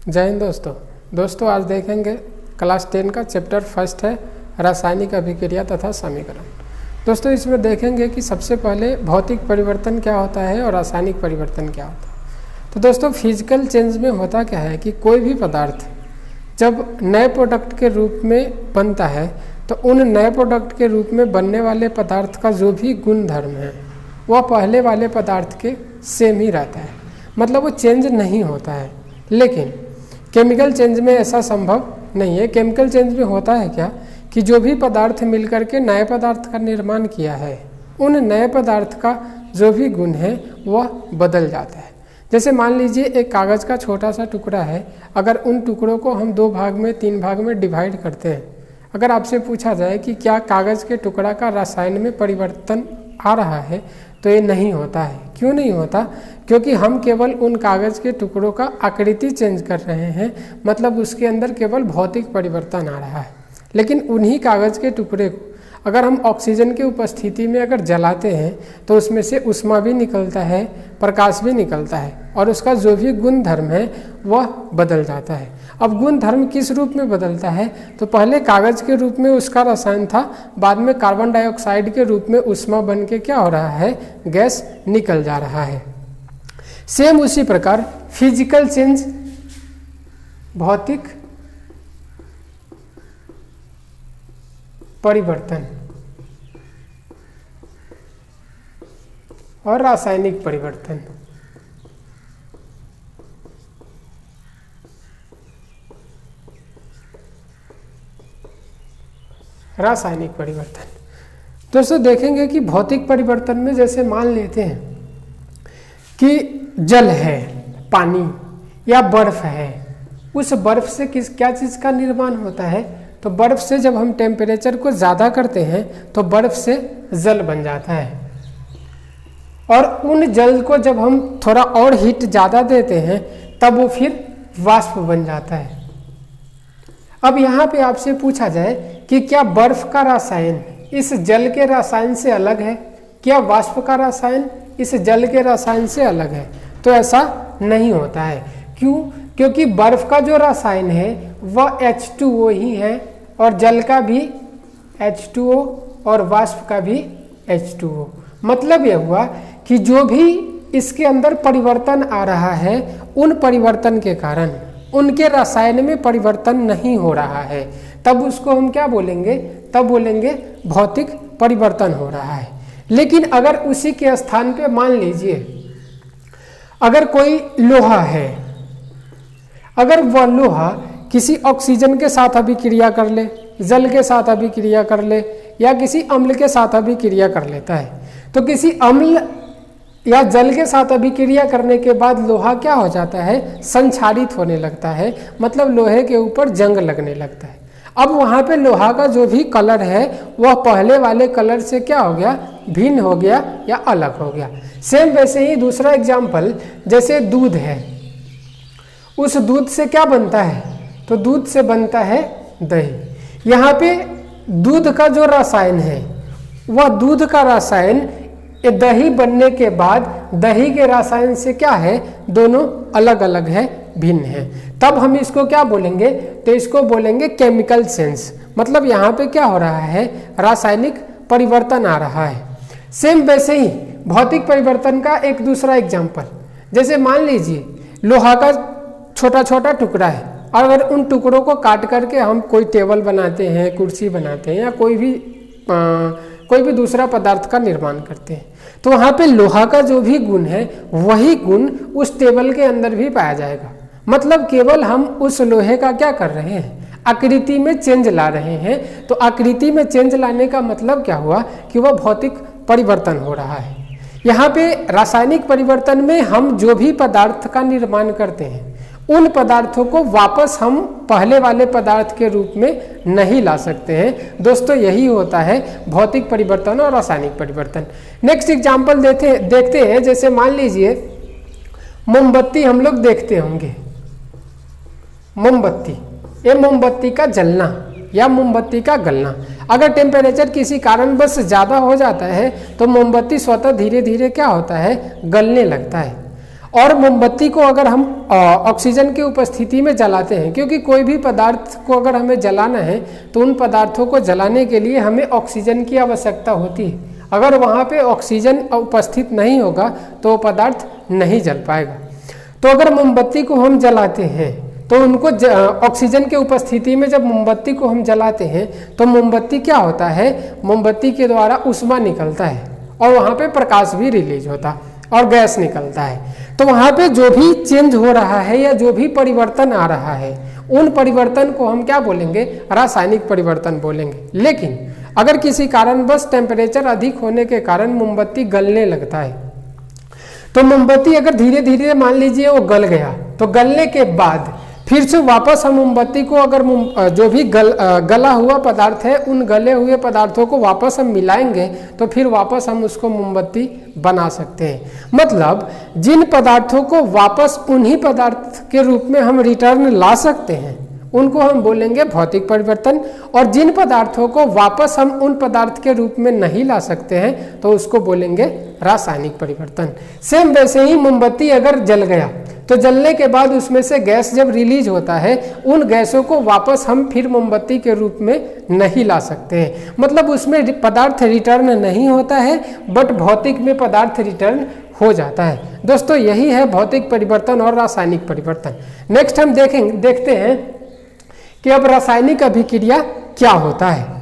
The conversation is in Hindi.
जय हिंद दोस्तों आज देखेंगे क्लास 10 का चैप्टर फर्स्ट है रासायनिक अभिक्रिया तथा समीकरण। दोस्तों इसमें देखेंगे कि सबसे पहले भौतिक परिवर्तन क्या होता है और रासायनिक परिवर्तन क्या होता है। तो दोस्तों फिजिकल चेंज में होता क्या है कि कोई भी पदार्थ जब नए प्रोडक्ट के रूप में बनता है तो उन नए प्रोडक्ट के रूप में बनने वाले पदार्थ का जो भी गुण धर्म है वह पहले वाले पदार्थ के सेम ही रहता है, मतलब वो चेंज नहीं होता है। लेकिन केमिकल चेंज में ऐसा संभव नहीं है। केमिकल चेंज में होता है क्या कि जो भी पदार्थ मिलकर के नए पदार्थ का निर्माण किया है उन नए पदार्थ का जो भी गुण है वह बदल जाता है। जैसे मान लीजिए एक कागज़ का छोटा सा टुकड़ा है, अगर उन टुकड़ों को हम 2 भाग में 3 भाग में डिवाइड करते हैं, अगर आपसे पूछा जाए कि क्या कागज़ के टुकड़ा का रसायन में परिवर्तन आ रहा है तो ये नहीं होता है। क्यों नहीं होता? क्योंकि हम केवल उन कागज़ के टुकड़ों का आकृति चेंज कर रहे हैं, मतलब उसके अंदर केवल भौतिक परिवर्तन आ रहा है। लेकिन उन्हीं कागज़ के टुकड़े को अगर हम ऑक्सीजन की उपस्थिति में अगर जलाते हैं तो उसमें से ऊष्मा भी निकलता है, प्रकाश भी निकलता है और उसका जो भी गुण धर्म है वह बदल जाता है। अब गुण धर्म किस रूप में बदलता है? तो पहले कागज़ के रूप में उसका रसायन था, बाद में कार्बन डाइऑक्साइड के रूप में ऊष्मा बन के क्या हो रहा है, गैस निकल जा रहा है। सेम उसी प्रकार फिजिकल चेंज, भौतिक परिवर्तन और रासायनिक परिवर्तन। रासायनिक परिवर्तन दोस्तों देखेंगे कि भौतिक परिवर्तन में जैसे मान लेते हैं कि जल है, पानी या बर्फ है, उस बर्फ से क्या चीज़ का निर्माण होता है? तो बर्फ से जब हम टेम्परेचर को ज़्यादा करते हैं तो बर्फ से जल बन जाता है, और उन जल को जब हम थोड़ा और हीट ज़्यादा देते हैं तब वो फिर वाष्प बन जाता है। अब यहाँ पे आपसे पूछा जाए कि क्या बर्फ का रसायन इस जल के रसायन से अलग है, क्या वाष्प का रसायन इस जल के रसायन से अलग है? तो ऐसा नहीं होता है। क्यों? क्योंकि बर्फ का जो रसायन है वह H2O ही है और जल का भी H2O और वाष्प का भी H2O। मतलब यह हुआ कि जो भी इसके अंदर परिवर्तन आ रहा है उन परिवर्तन के कारण उनके रसायन में परिवर्तन नहीं हो रहा है, तब उसको हम क्या बोलेंगे? तब बोलेंगे भौतिक परिवर्तन हो रहा है। लेकिन अगर उसी के स्थान पे मान लीजिए अगर कोई लोहा है, अगर वह लोहा किसी ऑक्सीजन के साथ अभिक्रिया कर ले, जल के साथ अभिक्रिया कर ले या किसी अम्ल के साथ अभिक्रिया कर लेता है, तो किसी अम्ल या जल के साथ अभिक्रिया करने के बाद लोहा क्या हो जाता है? संक्षारित होने लगता है, मतलब लोहे के ऊपर जंग लगने लगता है। अब वहाँ पे लोहा का जो भी कलर है वह पहले वाले कलर से क्या हो गया? भिन्न हो गया या अलग हो गया। सेम वैसे ही दूसरा एग्जाम्पल, जैसे दूध है, उस दूध से क्या बनता है? तो दूध से बनता है दही। यहाँ पे दूध का जो रसायन है वह दूध का रसायन दही बनने के बाद दही के रसायन से क्या है? दोनों अलग अलग है, भिन्न है। तब हम इसको क्या बोलेंगे? तो इसको बोलेंगे केमिकल चेंज। मतलब यहाँ पे क्या हो रहा है? रासायनिक परिवर्तन आ रहा है। सेम वैसे ही भौतिक परिवर्तन का एक दूसरा एग्जाम्पल, जैसे मान लीजिए लोहा का छोटा छोटा टुकड़ा है, और अगर उन टुकड़ों को काट करके हम कोई टेबल बनाते हैं, कुर्सी बनाते हैं या कोई भी दूसरा पदार्थ का निर्माण करते हैं, तो वहाँ पे लोहा का जो भी गुण है वही गुण उस टेबल के अंदर भी पाया जाएगा। मतलब केवल हम उस लोहे का क्या कर रहे हैं? आकृति में चेंज ला रहे हैं। तो आकृति में चेंज लाने का मतलब क्या हुआ कि वह भौतिक परिवर्तन हो रहा है। यहाँ पे रासायनिक परिवर्तन में हम जो भी पदार्थ का निर्माण करते हैं उन पदार्थों को वापस हम पहले वाले पदार्थ के रूप में नहीं ला सकते हैं। दोस्तों यही होता है भौतिक परिवर्तन और रासायनिक परिवर्तन। नेक्स्ट एग्जाम्पल देखते हैं, जैसे मान लीजिए मोमबत्ती हम लोग देखते होंगे, मोमबत्ती, ये मोमबत्ती का जलना या मोमबत्ती का गलना। अगर टेम्परेचर किसी कारणवश ज़्यादा हो जाता है तो मोमबत्ती स्वतः धीरे धीरे क्या होता है? गलने लगता है। और मोमबत्ती को अगर हम ऑक्सीजन की उपस्थिति में जलाते हैं, क्योंकि कोई भी पदार्थ को अगर हमें जलाना है तो उन पदार्थों को जलाने के लिए हमें ऑक्सीजन की आवश्यकता होती है। अगर वहाँ पे ऑक्सीजन उपस्थित नहीं होगा तो वो पदार्थ नहीं जल पाएगा। तो अगर मोमबत्ती को हम जलाते हैं तो उनको ऑक्सीजन के उपस्थिति में जब मोमबत्ती को हम जलाते हैं तो मोमबत्ती क्या होता है, मोमबत्ती के द्वारा ऊष्मा निकलता है और वहाँ पे प्रकाश भी रिलीज होता है और गैस निकलता है। तो वहाँ पे जो भी चेंज हो रहा है या जो भी परिवर्तन आ रहा है उन परिवर्तन को हम क्या बोलेंगे, रासायनिक परिवर्तन बोलेंगे। लेकिन अगर किसी कारणवश टेम्परेचर अधिक होने के कारण मोमबत्ती गलने लगता है, तो मोमबत्ती अगर धीरे धीरे मान लीजिए वो गल गया, तो गलने के बाद फिर से वापस हम मोमबत्ती को अगर जो भी गला हुआ पदार्थ है उन गले हुए पदार्थों को वापस हम मिलाएंगे तो फिर वापस हम उसको मोमबत्ती बना सकते हैं। मतलब जिन पदार्थों को वापस उन्हीं पदार्थ के रूप में हम रिटर्न ला सकते हैं उनको हम बोलेंगे भौतिक परिवर्तन, और जिन पदार्थों को वापस हम उन पदार्थ के रूप में नहीं ला सकते हैं तो उसको बोलेंगे रासायनिक परिवर्तन। सेम वैसे ही मोमबत्ती अगर जल गया तो जलने के बाद उसमें से गैस जब रिलीज होता है उन गैसों को वापस हम फिर मोमबत्ती के रूप में नहीं ला सकते हैं। मतलब उसमें पदार्थ रिटर्न नहीं होता है बट भौतिक में पदार्थ रिटर्न हो जाता है। दोस्तों यही है भौतिक परिवर्तन और रासायनिक परिवर्तन। नेक्स्ट हम देखते हैं कि अब रासायनिक अभिक्रिया क्या होता है।